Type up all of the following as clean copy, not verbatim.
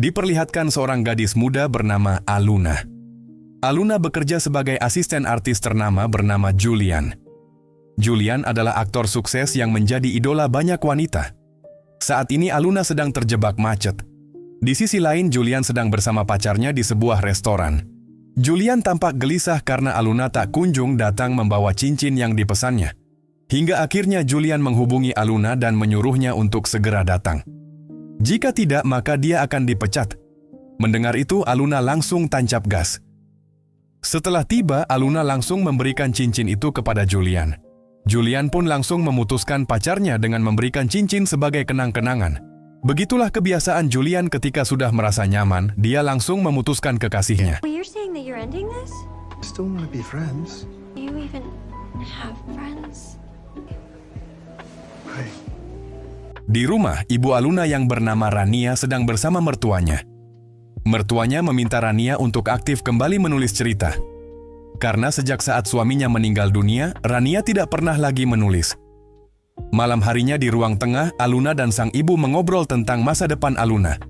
diperlihatkan seorang gadis muda bernama Aluna. Aluna bekerja sebagai asisten artis ternama bernama Julian. Julian adalah aktor sukses yang menjadi idola banyak wanita. Saat ini Aluna sedang terjebak macet. Di sisi lain, Julian sedang bersama pacarnya di sebuah restoran. Julian tampak gelisah karena Aluna tak kunjung datang membawa cincin yang dipesannya. Hingga akhirnya Julian menghubungi Aluna dan menyuruhnya untuk segera datang. Jika tidak, maka dia akan dipecat. Mendengar itu, Aluna langsung tancap gas. Setelah tiba, Aluna langsung memberikan cincin itu kepada Julian. Julian pun langsung memutuskan pacarnya dengan memberikan cincin sebagai kenang-kenangan. Begitulah kebiasaan Julian ketika sudah merasa nyaman, dia langsung memutuskan kekasihnya. Well, you're saying that you're ending this? I still want to be friends. Do you even have friends? Right. Di rumah, ibu Aluna yang bernama Rania sedang bersama mertuanya. Mertuanya meminta Rania untuk aktif kembali menulis cerita. Karena sejak saat suaminya meninggal dunia, Rania tidak pernah lagi menulis. Malam harinya di ruang tengah, Aluna dan sang ibu mengobrol tentang masa depan Aluna.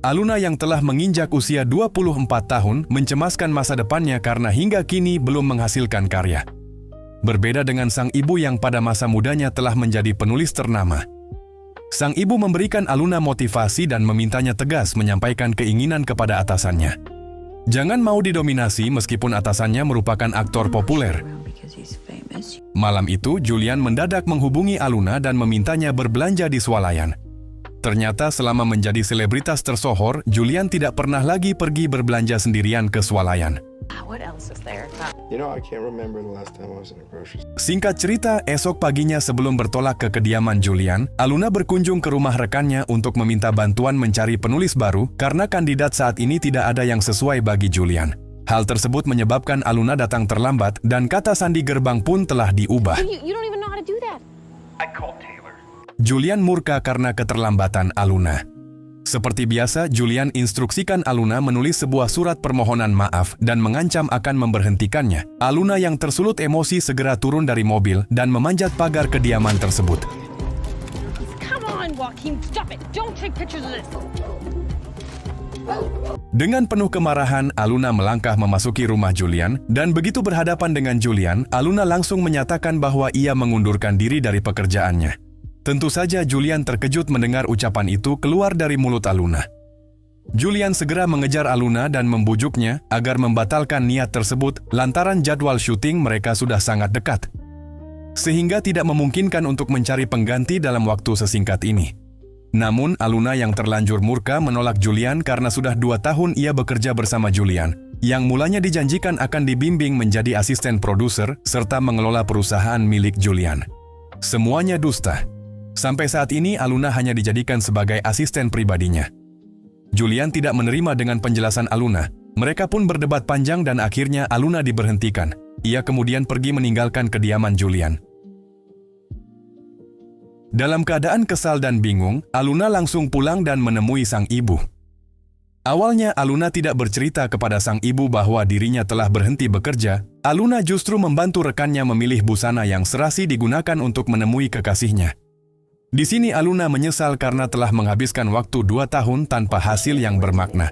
Aluna yang telah menginjak usia 24 tahun mencemaskan masa depannya karena hingga kini belum menghasilkan karya. Berbeda dengan sang ibu yang pada masa mudanya telah menjadi penulis ternama. Sang ibu memberikan Aluna motivasi dan memintanya tegas menyampaikan keinginan kepada atasannya. Jangan mau didominasi meskipun atasannya merupakan aktor populer. Malam itu, Julian mendadak menghubungi Aluna dan memintanya berbelanja di swalayan. Ternyata selama menjadi selebritas tersohor, Julian tidak pernah lagi pergi berbelanja sendirian ke swalayan. What else is there? You know, I can't remember the last time I was in a grocery store. Singkat cerita, esok paginya sebelum bertolak ke kediaman Julian, Aluna berkunjung ke rumah rekannya untuk meminta bantuan mencari penulis baru karena kandidat saat ini tidak ada yang sesuai bagi Julian. Hal tersebut menyebabkan Aluna datang terlambat dan kata sandi gerbang pun telah diubah. You don't even know how to do that. I called Taylor. Julian murka karena keterlambatan Aluna. Seperti biasa, Julian instruksikan Aluna menulis sebuah surat permohonan maaf dan mengancam akan memberhentikannya. Aluna yang tersulut emosi segera turun dari mobil dan memanjat pagar kediaman tersebut. Come on, Joaquin, stop it. Don't take pictures of this. Dengan penuh kemarahan, Aluna melangkah memasuki rumah Julian dan begitu berhadapan dengan Julian, Aluna langsung menyatakan bahwa ia mengundurkan diri dari pekerjaannya. Tentu saja Julian terkejut mendengar ucapan itu keluar dari mulut Aluna. Julian segera mengejar Aluna dan membujuknya agar membatalkan niat tersebut lantaran jadwal syuting mereka sudah sangat dekat. Sehingga tidak memungkinkan untuk mencari pengganti dalam waktu sesingkat ini. Namun Aluna yang terlanjur murka menolak Julian karena sudah 2 tahun ia bekerja bersama Julian, yang mulanya dijanjikan akan dibimbing menjadi asisten produser serta mengelola perusahaan milik Julian. Semuanya dusta. Sampai saat ini Aluna hanya dijadikan sebagai asisten pribadinya. Julian tidak menerima dengan penjelasan Aluna. Mereka pun berdebat panjang dan akhirnya Aluna diberhentikan. Ia kemudian pergi meninggalkan kediaman Julian. Dalam keadaan kesal dan bingung, Aluna langsung pulang dan menemui sang ibu. Awalnya Aluna tidak bercerita kepada sang ibu bahwa dirinya telah berhenti bekerja. Aluna justru membantu rekannya memilih busana yang serasi digunakan untuk menemui kekasihnya. Di sini Aluna menyesal karena telah menghabiskan waktu 2 tahun tanpa hasil yang bermakna.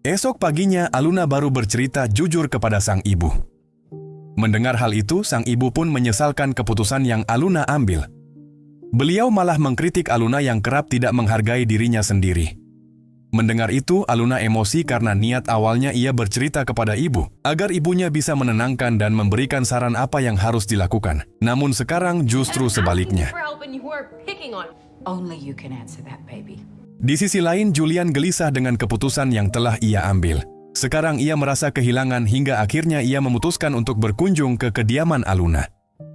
Esok paginya Aluna baru bercerita jujur kepada sang ibu. Mendengar hal itu, sang ibu pun menyesalkan keputusan yang Aluna ambil. Beliau malah mengkritik Aluna yang kerap tidak menghargai dirinya sendiri. Mendengar itu, Aluna emosi karena niat awalnya ia bercerita kepada ibu, agar ibunya bisa menenangkan dan memberikan saran apa yang harus dilakukan. Namun sekarang justru sebaliknya. Only you can answer that, baby. Di sisi lain, Julian gelisah dengan keputusan yang telah ia ambil. Sekarang ia merasa kehilangan hingga akhirnya ia memutuskan untuk berkunjung ke kediaman Aluna.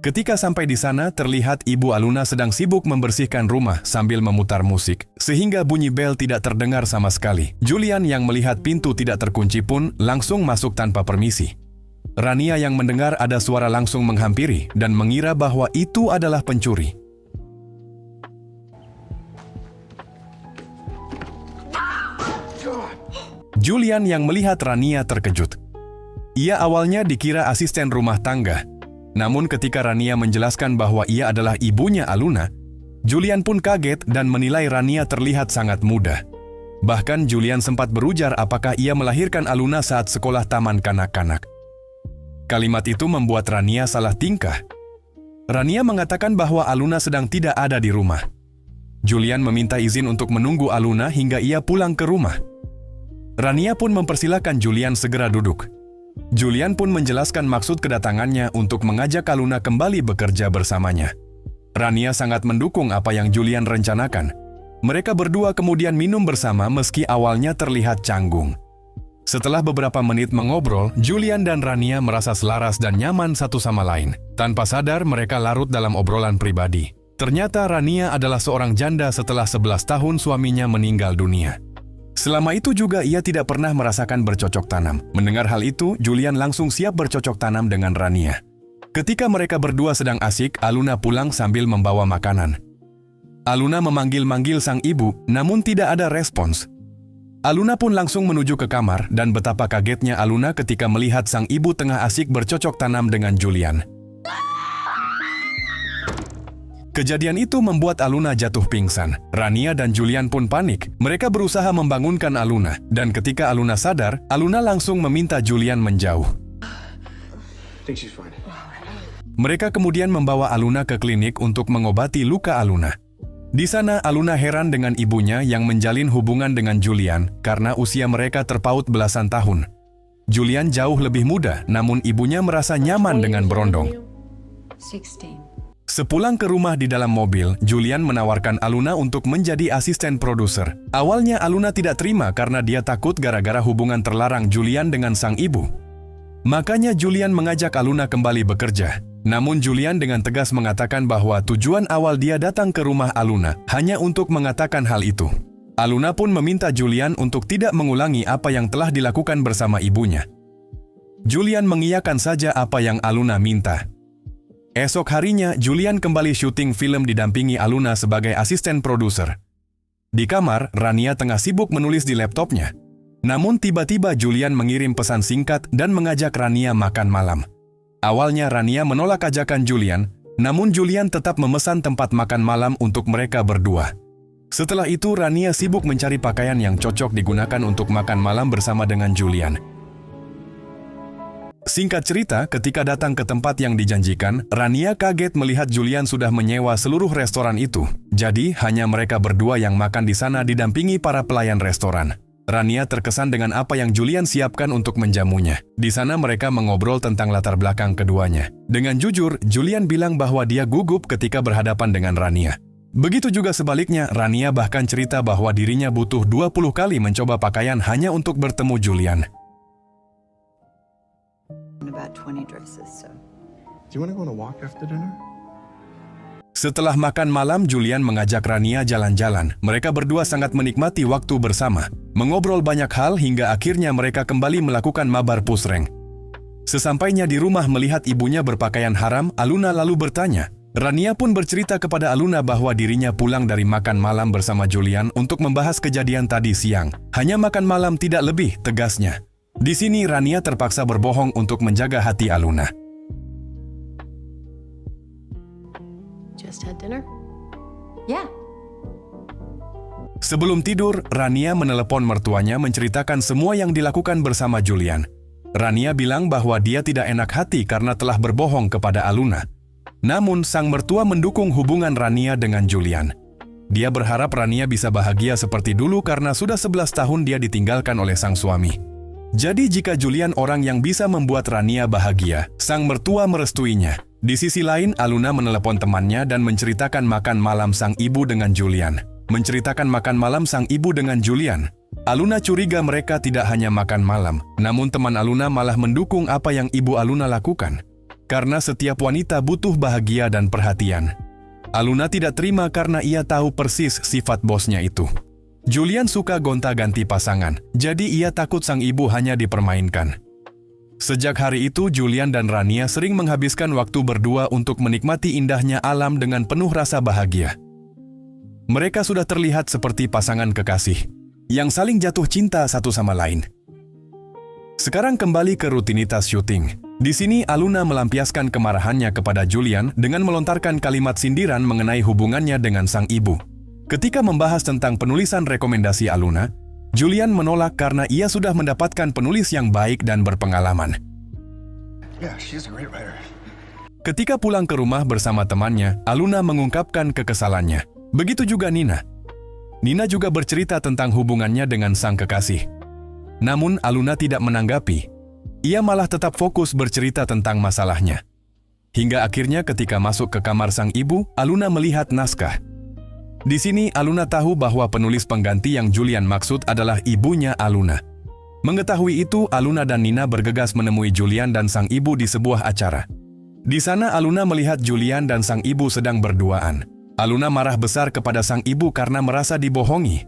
Ketika sampai di sana, terlihat ibu Aluna sedang sibuk membersihkan rumah sambil memutar musik, sehingga bunyi bel tidak terdengar sama sekali. Julian yang melihat pintu tidak terkunci pun langsung masuk tanpa permisi. Rania yang mendengar ada suara langsung menghampiri dan mengira bahwa itu adalah pencuri. Julian yang melihat Rania terkejut. Ia awalnya dikira asisten rumah tangga. Namun ketika Rania menjelaskan bahwa ia adalah ibunya Aluna, Julian pun kaget dan menilai Rania terlihat sangat muda. Bahkan Julian sempat berujar apakah ia melahirkan Aluna saat sekolah taman kanak-kanak. Kalimat itu membuat Rania salah tingkah. Rania mengatakan bahwa Aluna sedang tidak ada di rumah. Julian meminta izin untuk menunggu Aluna hingga ia pulang ke rumah. Rania pun mempersilahkan Julian segera duduk. Julian pun menjelaskan maksud kedatangannya untuk mengajak Aluna kembali bekerja bersamanya. Rania sangat mendukung apa yang Julian rencanakan. Mereka berdua kemudian minum bersama meski awalnya terlihat canggung. Setelah beberapa menit mengobrol, Julian dan Rania merasa selaras dan nyaman satu sama lain. Tanpa sadar, mereka larut dalam obrolan pribadi. Ternyata Rania adalah seorang janda setelah 11 tahun suaminya meninggal dunia. Selama itu juga ia tidak pernah merasakan bercocok tanam. Mendengar hal itu, Julian langsung siap bercocok tanam dengan Rania. Ketika mereka berdua sedang asik, Aluna pulang sambil membawa makanan. Aluna memanggil-manggil sang ibu, namun tidak ada respons. Aluna pun langsung menuju ke kamar dan betapa kagetnya Aluna ketika melihat sang ibu tengah asik bercocok tanam dengan Julian. Kejadian itu membuat Aluna jatuh pingsan. Rania dan Julian pun panik. Mereka berusaha membangunkan Aluna, dan ketika Aluna sadar, Aluna langsung meminta Julian menjauh. I think she's fine. Mereka kemudian membawa Aluna ke klinik untuk mengobati luka Aluna. Di sana, Aluna heran dengan ibunya yang menjalin hubungan dengan Julian karena usia mereka terpaut belasan tahun. Julian jauh lebih muda, namun ibunya merasa nyaman dengan berondong. 16. Sepulang ke rumah di dalam mobil, Julian menawarkan Aluna untuk menjadi asisten produser. Awalnya Aluna tidak terima karena dia takut gara-gara hubungan terlarang Julian dengan sang ibu. Makanya Julian mengajak Aluna kembali bekerja. Namun Julian dengan tegas mengatakan bahwa tujuan awal dia datang ke rumah Aluna hanya untuk mengatakan hal itu. Aluna pun meminta Julian untuk tidak mengulangi apa yang telah dilakukan bersama ibunya. Julian mengiyakan saja apa yang Aluna minta. Esok harinya, Julian kembali syuting film didampingi Aluna sebagai asisten produser. Di kamar, Rania tengah sibuk menulis di laptopnya. Namun tiba-tiba Julian mengirim pesan singkat dan mengajak Rania makan malam. Awalnya Rania menolak ajakan Julian, namun Julian tetap memesan tempat makan malam untuk mereka berdua. Setelah itu Rania sibuk mencari pakaian yang cocok digunakan untuk makan malam bersama dengan Julian. Singkat cerita, ketika datang ke tempat yang dijanjikan, Rania kaget melihat Julian sudah menyewa seluruh restoran itu. Jadi, hanya mereka berdua yang makan di sana didampingi para pelayan restoran. Rania terkesan dengan apa yang Julian siapkan untuk menjamunya. Di sana mereka mengobrol tentang latar belakang keduanya. Dengan jujur, Julian bilang bahwa dia gugup ketika berhadapan dengan Rania. Begitu juga sebaliknya, Rania bahkan cerita bahwa dirinya butuh 20 kali mencoba pakaian hanya untuk bertemu Julian. About 20 dresses, so. Do you want to go on a walk after dinner? Setelah makan malam, Julian mengajak Rania jalan-jalan. Mereka berdua sangat menikmati waktu bersama. Mengobrol banyak hal hingga akhirnya mereka kembali melakukan mabar pusreng. Sesampainya di rumah melihat ibunya berpakaian haram, Aluna lalu bertanya. Rania pun bercerita kepada Aluna bahwa dirinya pulang dari makan malam bersama Julian untuk membahas kejadian tadi siang. Hanya makan malam tidak lebih, tegasnya. Di sini Rania terpaksa berbohong untuk menjaga hati Aluna. Just had dinner? Yeah. Sebelum tidur, Rania menelepon mertuanya menceritakan semua yang dilakukan bersama Julian. Rania bilang bahwa dia tidak enak hati karena telah berbohong kepada Aluna. Namun, sang mertua mendukung hubungan Rania dengan Julian. Dia berharap Rania bisa bahagia seperti dulu karena sudah 11 tahun dia ditinggalkan oleh sang suami. Jadi jika Julian orang yang bisa membuat Rania bahagia, sang mertua merestuinya. Di sisi lain, Aluna menelepon temannya dan menceritakan makan malam sang ibu dengan Julian. Menceritakan makan malam sang ibu dengan Julian. Aluna curiga mereka tidak hanya makan malam, namun teman Aluna malah mendukung apa yang ibu Aluna lakukan. Karena setiap wanita butuh bahagia dan perhatian. Aluna tidak terima karena ia tahu persis sifat bosnya itu. Julian suka gonta-ganti pasangan, jadi ia takut sang ibu hanya dipermainkan. Sejak hari itu, Julian dan Rania sering menghabiskan waktu berdua untuk menikmati indahnya alam dengan penuh rasa bahagia. Mereka sudah terlihat seperti pasangan kekasih, yang saling jatuh cinta satu sama lain. Sekarang kembali ke rutinitas syuting. Di sini, Aluna melampiaskan kemarahannya kepada Julian dengan melontarkan kalimat sindiran mengenai hubungannya dengan sang ibu. Ketika membahas tentang penulisan rekomendasi Aluna, Julian menolak karena ia sudah mendapatkan penulis yang baik dan berpengalaman. Yeah, she's a great writer. Ketika pulang ke rumah bersama temannya, Aluna mengungkapkan kekesalannya. Begitu juga Nina. Nina juga bercerita tentang hubungannya dengan sang kekasih. Namun Aluna tidak menanggapi. Ia malah tetap fokus bercerita tentang masalahnya. Hingga akhirnya ketika masuk ke kamar sang ibu, Aluna melihat naskah. Di sini Aluna tahu bahwa penulis pengganti yang Julian maksud adalah ibunya Aluna. Mengetahui itu, Aluna dan Nina bergegas menemui Julian dan sang ibu di sebuah acara. Di sana Aluna melihat Julian dan sang ibu sedang berduaan. Aluna marah besar kepada sang ibu karena merasa dibohongi.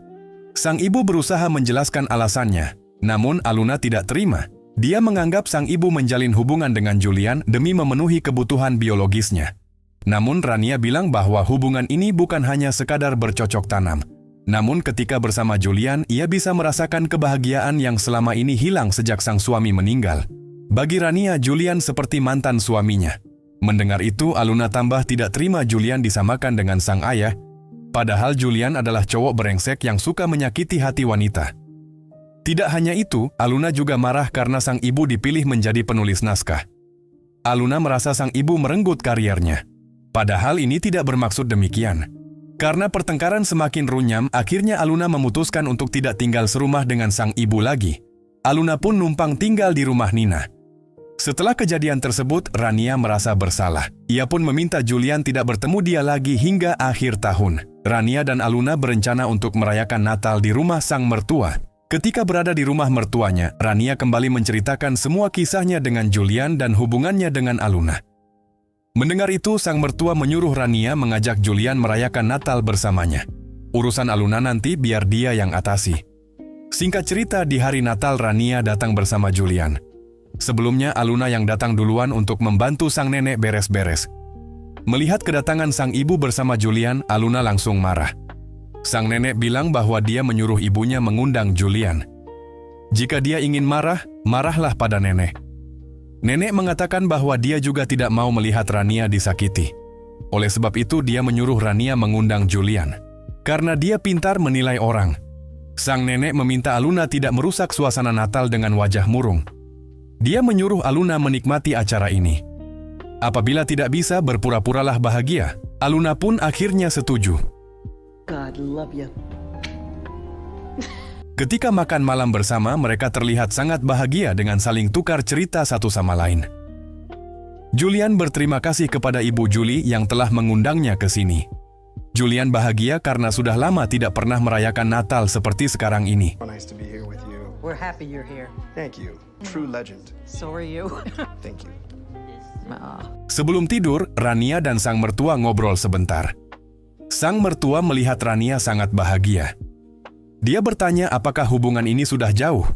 Sang ibu berusaha menjelaskan alasannya, namun Aluna tidak terima. Dia menganggap sang ibu menjalin hubungan dengan Julian demi memenuhi kebutuhan biologisnya. Namun Rania bilang bahwa hubungan ini bukan hanya sekadar bercocok tanam. Namun ketika bersama Julian, ia bisa merasakan kebahagiaan yang selama ini hilang sejak sang suami meninggal. Bagi Rania, Julian seperti mantan suaminya. Mendengar itu, Aluna tambah tidak terima Julian disamakan dengan sang ayah, padahal Julian adalah cowok brengsek yang suka menyakiti hati wanita. Tidak hanya itu, Aluna juga marah karena sang ibu dipilih menjadi penulis naskah. Aluna merasa sang ibu merenggut kariernya. Padahal ini tidak bermaksud demikian. Karena pertengkaran semakin runyam, akhirnya Aluna memutuskan untuk tidak tinggal serumah dengan sang ibu lagi. Aluna pun numpang tinggal di rumah Nina. Setelah kejadian tersebut, Rania merasa bersalah. Ia pun meminta Julian tidak bertemu dia lagi hingga akhir tahun. Rania dan Aluna berencana untuk merayakan Natal di rumah sang mertua. Ketika berada di rumah mertuanya, Rania kembali menceritakan semua kisahnya dengan Julian dan hubungannya dengan Aluna. Mendengar itu, sang mertua menyuruh Rania mengajak Julian merayakan Natal bersamanya. Urusan Aluna nanti biar dia yang atasi. Singkat cerita, di hari Natal Rania datang bersama Julian. Sebelumnya Aluna yang datang duluan untuk membantu sang nenek beres-beres. Melihat kedatangan sang ibu bersama Julian, Aluna langsung marah. Sang nenek bilang bahwa dia menyuruh ibunya mengundang Julian. Jika dia ingin marah, marahlah pada nenek. Nenek mengatakan bahwa dia juga tidak mau melihat Rania disakiti. Oleh sebab itu dia menyuruh Rania mengundang Julian. Karena dia pintar menilai orang. Sang nenek meminta Aluna tidak merusak suasana Natal dengan wajah murung. Dia menyuruh Aluna menikmati acara ini. Apabila tidak bisa, berpura-puralah bahagia. Aluna pun akhirnya setuju. God love you. Ketika makan malam bersama, mereka terlihat sangat bahagia dengan saling tukar cerita satu sama lain. Julian berterima kasih kepada Ibu Julie yang telah mengundangnya ke sini. Julian bahagia karena sudah lama tidak pernah merayakan Natal seperti sekarang ini. Oh, nice to be here with you. We're happy you're here. Thank you. True legend. So are you. Thank you. Sebelum tidur, Rania dan sang mertua ngobrol sebentar. Sang mertua melihat Rania sangat bahagia. Dia bertanya apakah hubungan ini sudah jauh.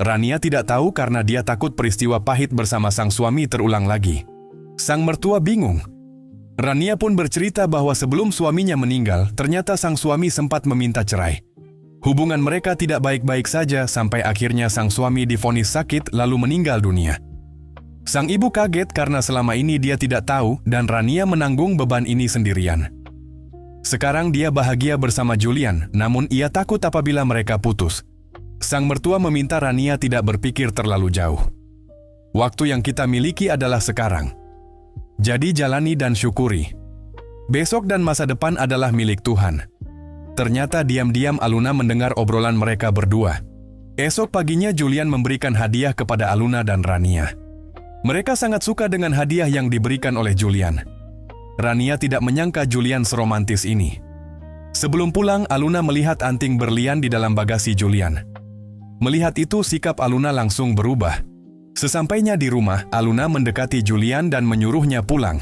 Rania tidak tahu karena dia takut peristiwa pahit bersama sang suami terulang lagi. Sang mertua bingung. Rania pun bercerita bahwa sebelum suaminya meninggal, ternyata sang suami sempat meminta cerai. Hubungan mereka tidak baik-baik saja sampai akhirnya sang suami divonis sakit lalu meninggal dunia. Sang ibu kaget karena selama ini dia tidak tahu dan Rania menanggung beban ini sendirian. Sekarang dia bahagia bersama Julian, namun ia takut apabila mereka putus. Sang mertua meminta Rania tidak berpikir terlalu jauh. Waktu yang kita miliki adalah sekarang. Jadi jalani dan syukuri. Besok dan masa depan adalah milik Tuhan. Ternyata diam-diam Aluna mendengar obrolan mereka berdua. Esok paginya Julian memberikan hadiah kepada Aluna dan Rania. Mereka sangat suka dengan hadiah yang diberikan oleh Julian. Rania tidak menyangka Julian seromantis ini. Sebelum pulang, Aluna melihat anting berlian di dalam bagasi Julian. Melihat itu, sikap Aluna langsung berubah. Sesampainya di rumah, Aluna mendekati Julian dan menyuruhnya pulang.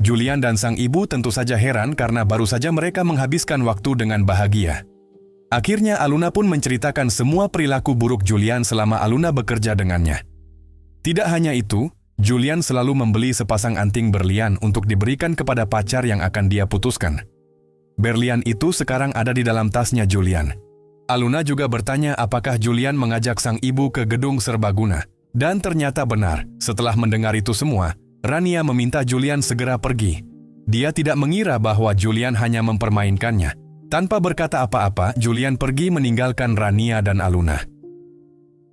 Julian dan sang ibu tentu saja heran karena baru saja mereka menghabiskan waktu dengan bahagia. Akhirnya Aluna pun menceritakan semua perilaku buruk Julian selama Aluna bekerja dengannya. Tidak hanya itu, Julian selalu membeli sepasang anting berlian untuk diberikan kepada pacar yang akan dia putuskan. Berlian itu sekarang ada di dalam tasnya Julian. Aluna juga bertanya apakah Julian mengajak sang ibu ke gedung serbaguna. Dan ternyata benar, setelah mendengar itu semua, Rania meminta Julian segera pergi. Dia tidak mengira bahwa Julian hanya mempermainkannya. Tanpa berkata apa-apa, Julian pergi meninggalkan Rania dan Aluna.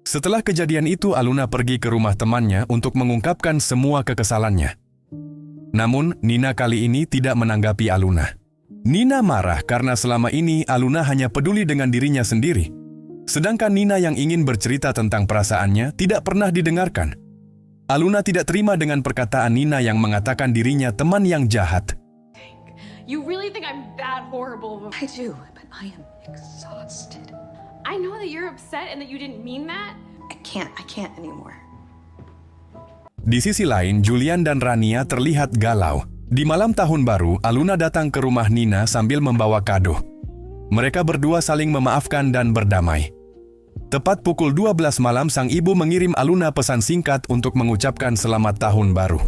Setelah kejadian itu, Aluna pergi ke rumah temannya untuk mengungkapkan semua kekesalannya. Namun, Nina kali ini tidak menanggapi Aluna. Nina marah karena selama ini Aluna hanya peduli dengan dirinya sendiri. Sedangkan Nina yang ingin bercerita tentang perasaannya tidak pernah didengarkan. Aluna tidak terima dengan perkataan Nina yang mengatakan dirinya teman yang jahat. You really think I'm that horrible? I do, but I am exhausted. I know that you're upset and that you didn't mean that. I can't anymore. Di sisi lain, Julian dan Rania terlihat galau. Di malam tahun baru, Aluna datang ke rumah Nina sambil membawa kado. Mereka berdua saling memaafkan dan berdamai. Tepat pukul 12 malam, sang ibu mengirim Aluna pesan singkat untuk mengucapkan selamat tahun baru.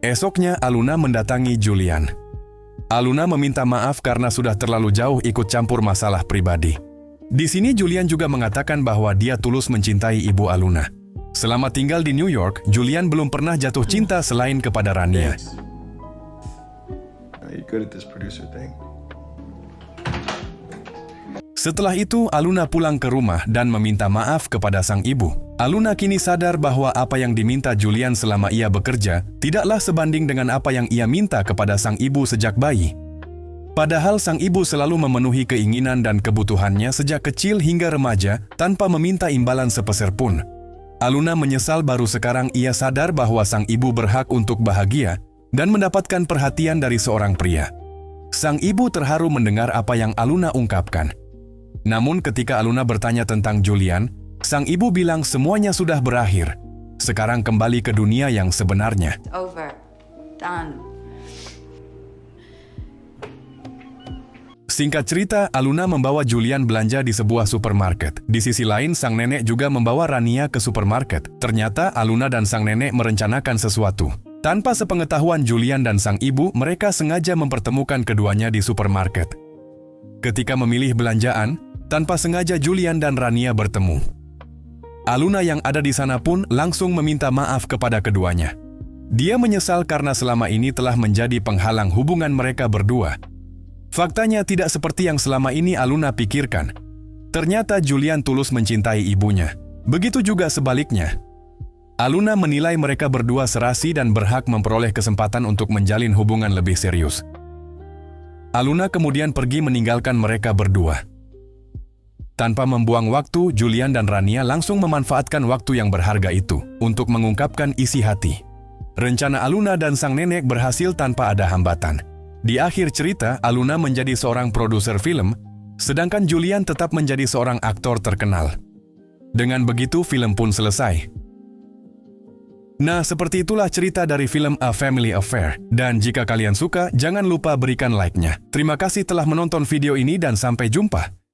Esoknya, Aluna mendatangi Julian. Aluna meminta maaf karena sudah terlalu jauh ikut campur masalah pribadi. Di sini Julian juga mengatakan bahwa dia tulus mencintai ibu Aluna. Selama tinggal di New York, Julian belum pernah jatuh cinta selain kepada Rania. You're good at this producer thing. Setelah itu, Aluna pulang ke rumah dan meminta maaf kepada sang ibu. Aluna kini sadar bahwa apa yang diminta Julian selama ia bekerja tidaklah sebanding dengan apa yang ia minta kepada sang ibu sejak bayi. Padahal sang ibu selalu memenuhi keinginan dan kebutuhannya sejak kecil hingga remaja tanpa meminta imbalan sepeser pun. Aluna menyesal baru sekarang ia sadar bahwa sang ibu berhak untuk bahagia dan mendapatkan perhatian dari seorang pria. Sang ibu terharu mendengar apa yang Aluna ungkapkan. Namun ketika Aluna bertanya tentang Julian, sang ibu bilang semuanya sudah berakhir. Sekarang kembali ke dunia yang sebenarnya. Over. Done. Singkat cerita, Aluna membawa Julian belanja di sebuah supermarket. Di sisi lain, sang nenek juga membawa Rania ke supermarket. Ternyata Aluna dan sang nenek merencanakan sesuatu. Tanpa sepengetahuan Julian dan sang ibu, mereka sengaja mempertemukan keduanya di supermarket. Ketika memilih belanjaan, tanpa sengaja Julian dan Rania bertemu. Aluna yang ada di sana pun langsung meminta maaf kepada keduanya. Dia menyesal karena selama ini telah menjadi penghalang hubungan mereka berdua. Faktanya tidak seperti yang selama ini Aluna pikirkan. Ternyata Julian tulus mencintai ibunya. Begitu juga sebaliknya. Aluna menilai mereka berdua serasi dan berhak memperoleh kesempatan untuk menjalin hubungan lebih serius. Aluna kemudian pergi meninggalkan mereka berdua. Tanpa membuang waktu, Julian dan Rania langsung memanfaatkan waktu yang berharga itu untuk mengungkapkan isi hati. Rencana Aluna dan sang nenek berhasil tanpa ada hambatan. Di akhir cerita, Aluna menjadi seorang produser film, sedangkan Julian tetap menjadi seorang aktor terkenal. Dengan begitu, film pun selesai. Nah, seperti itulah cerita dari film A Family Affair. Dan jika kalian suka, jangan lupa berikan like-nya. Terima kasih telah menonton video ini dan sampai jumpa.